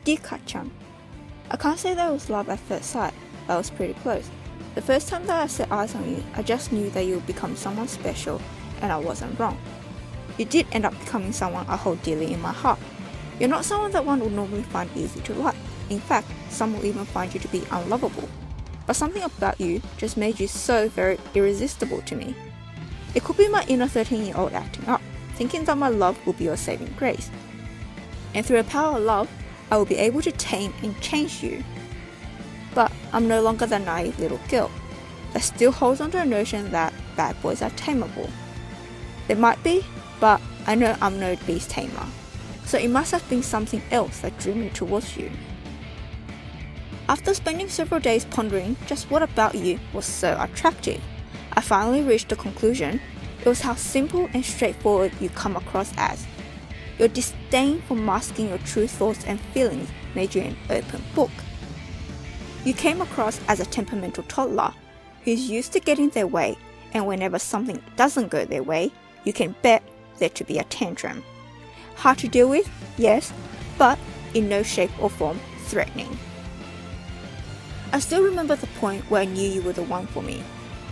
Dear Kacchan, I can't say that it was love at first sight, but I was pretty close. The first time that I set eyes on you, I just knew that you would become someone special, and I wasn't wrong. You did end up becoming someone I hold dearly in my heart. You're not someone that one would normally find easy to like. In fact, some will even find you to be unlovable. But something about you just made you so very irresistible to me. It could be my inner 13-year-old acting up, thinking that my love will be your saving grace. And through the power of love, I will be able to tame and change you. But I'm no longer the naive little girl that still holds on to the notion that bad boys are tameable. There might be, but I know I'm no beast tamer. So it must have been something else that drew me towards you. After spending several days pondering just what about you was so attractive, I finally reached the conclusion it was how simple and straightforward you come across as. Your disdain for masking your true thoughts and feelings made you an open book. You came across as a temperamental toddler who's used to getting their way, and whenever something doesn't go their way, you can bet there to be a tantrum. Hard to deal with, yes, but in no shape or form threatening. I still remember the point where I knew you were the one for me.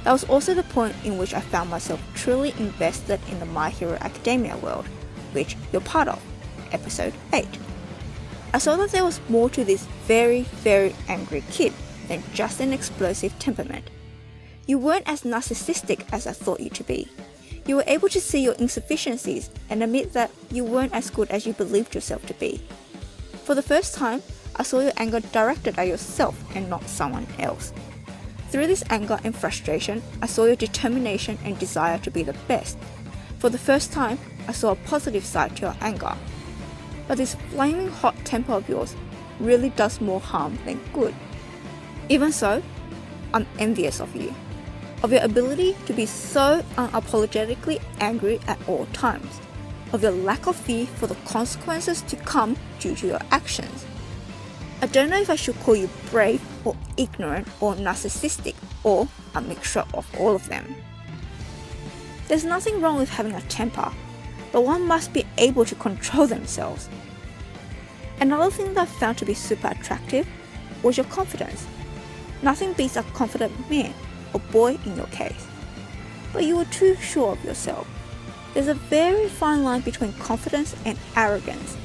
That was also the point in which I found myself truly invested in the My Hero Academia world, which you're part of, episode 8. I saw that there was more to this very, very angry kid than just an explosive temperament. You weren't as narcissistic as I thought you to be. You were able to see your insufficiencies and admit that you weren't as good as you believed yourself to be. For the first time, I saw your anger directed at yourself and not someone else. Through this anger and frustration, I saw your determination and desire to be the best. For the first time, I saw a positive side to your anger. But this flaming hot temper of yours really does more harm than good. Even so, I'm envious of you, of your ability to be so unapologetically angry at all times, of your lack of fear for the consequences to come due to your actions. I don't know if I should call you brave or ignorant or narcissistic or a mixture of all of them. There's nothing wrong with having a temper, but one must be able to control themselves. Another thing that I found to be super attractive was your confidence. Nothing beats a confident man, or boy in your case. But you were too sure of yourself. There's a very fine line between confidence and arrogance,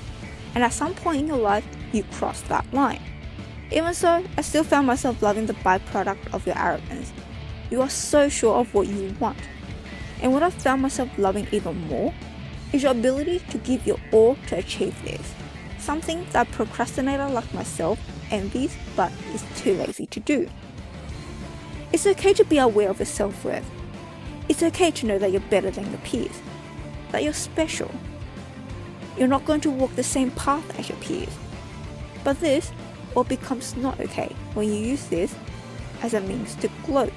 and at some point in your life, you crossed that line. Even so, I still found myself loving the byproduct of your arrogance. You are so sure of what you want. And what I found myself loving even more is your ability to give your all to achieve this. Something that a procrastinator like myself envies but is too lazy to do. It's okay to be aware of your self-worth. It's okay to know that you're better than your peers, that you're special. You're not going to walk the same path as your peers. But this all becomes not okay when you use this as a means to gloat,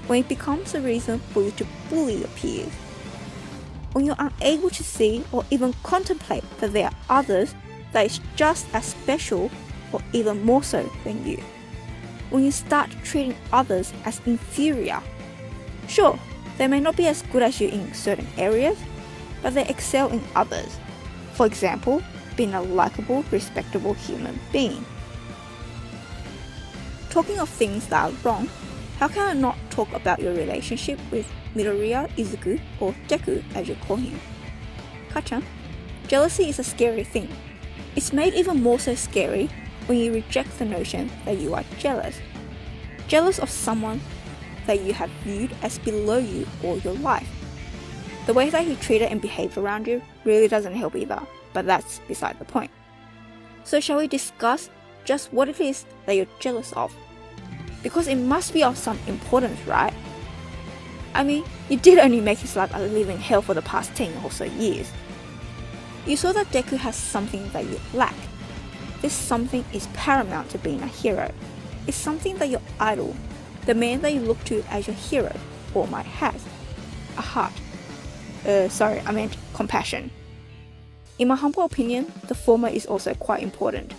when it becomes a reason for you to bully your peers, when you're unable to see or even contemplate that there are others that is just as special or even more so than you, when you start treating others as inferior. Sure, they may not be as good as you in certain areas, but they excel in others. For example, being a likable, respectable human being. Talking of things that are wrong, how can I not talk about your relationship with Midoriya Izuku, or Deku as you call him? Kacchan, jealousy is a scary thing. It's made even more so scary when you reject the notion that you are jealous. Jealous of someone that you have viewed as below you all your life. The way that he treated and behaved around you really doesn't help either, but that's beside the point. So shall we discuss just what it is that you're jealous of? Because it must be of some importance, right? I mean, you did only make his life a living hell for the past 10 or so years. You saw that Deku has something that you lack. This something is paramount to being a hero. It's something that your idol, the man that you look to as your hero, all might have. A heart. I meant compassion. In my humble opinion, the former is also quite important.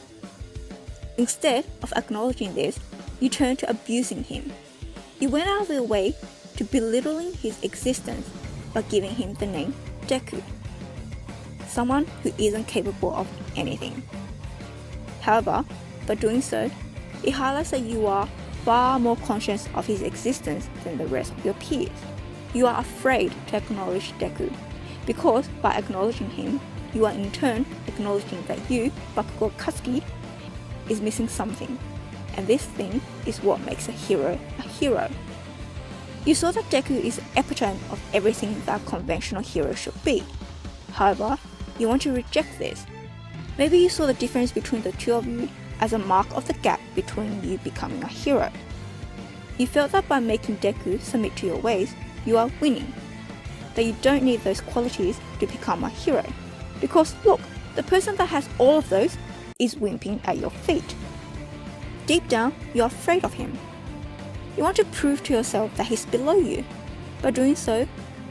Instead of acknowledging this, you turn to abusing him. You went out of your way to belittling his existence by giving him the name Deku. Someone who isn't capable of anything. However, by doing so, it highlights that you are far more conscious of his existence than the rest of your peers. You are afraid to acknowledge Deku, because by acknowledging him, you are in turn acknowledging that you, Bakugou Katsuki, is missing something, and this thing is what makes a hero a hero. You saw that Deku is the epitome of everything that a conventional hero should be. However, you want to reject this. Maybe you saw the difference between the two of you as a mark of the gap between you becoming a hero. You felt that by making Deku submit to your ways, you are winning. That you don't need those qualities to become a hero. Because look, the person that has all of those is whimpering at your feet. Deep down, you're afraid of him. You want to prove to yourself that he's below you. By doing so,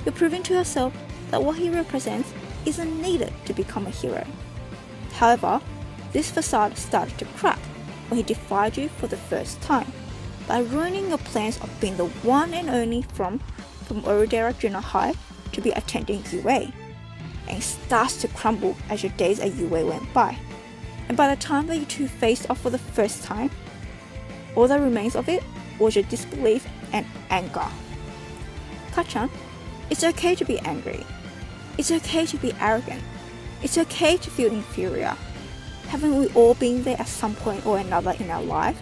you're proving to yourself that what he represents isn't needed to become a hero. However, this facade started to crack when he defied you for the first time, by ruining your plans of being the one and only from Orodera Junior High to be attending UA, and it starts to crumble as your days at UA went by. And by the time that you two faced off for the first time, all that remains of it was your disbelief and anger. Kacchan, it's okay to be angry. It's okay to be arrogant. It's okay to feel inferior. Haven't we all been there at some point or another in our life?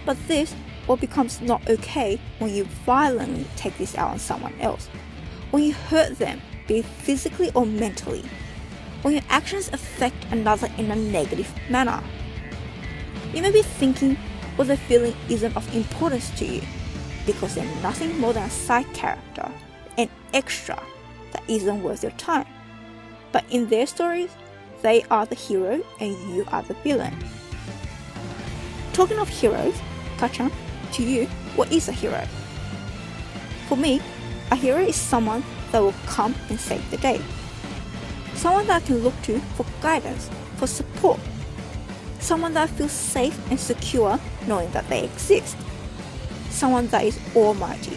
But this all becomes not okay when you violently take this out on someone else, when you hurt them, be it physically or mentally, when your actions affect another in a negative manner. You may be thinking what the feeling isn't of importance to you, because they're nothing more than a side character, an extra that isn't worth your time. But in their stories, they are the hero and you are the villain. Talking of heroes, Kacchan, to you, what is a hero? For me, a hero is someone that will come and save the day. Someone that I can look to for guidance, for support. Someone that feels safe and secure knowing that they exist. Someone that is almighty.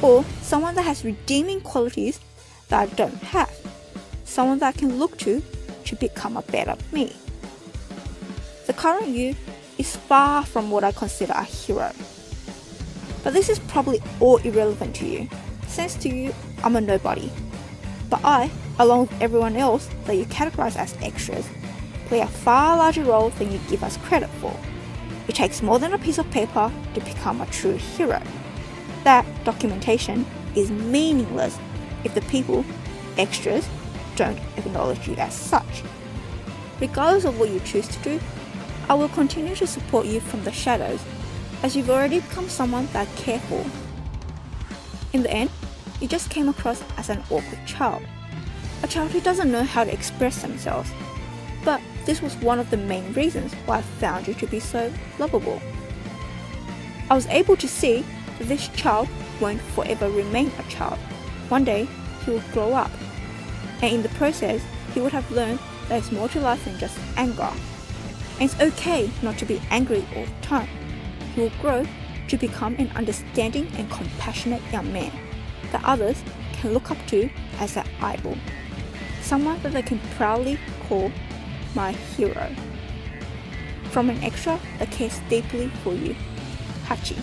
Or someone that has redeeming qualities that I don't have. Someone that I can look to become a better me. The current you is far from what I consider a hero. But this is probably all irrelevant to you, since to you, I'm a nobody. But I, along with everyone else that you categorize as extras, play a far larger role than you give us credit for. It takes more than a piece of paper to become a true hero. That documentation is meaningless if the people, extras, don't acknowledge you as such. Regardless of what you choose to do, I will continue to support you from the shadows, as you've already become someone that I care for. In the end, you just came across as an awkward child, a child who doesn't know how to express themselves. But this was one of the main reasons why I found you to be so lovable. I was able to see that this child won't forever remain a child. One day, he will grow up, and in the process, he would have learned that there's more to life than just anger. And it's okay not to be angry all the time. He will grow to become an understanding and compassionate young man that others can look up to as their idol. Someone that they can proudly call my hero. From an extra that cares deeply for you, Hachi.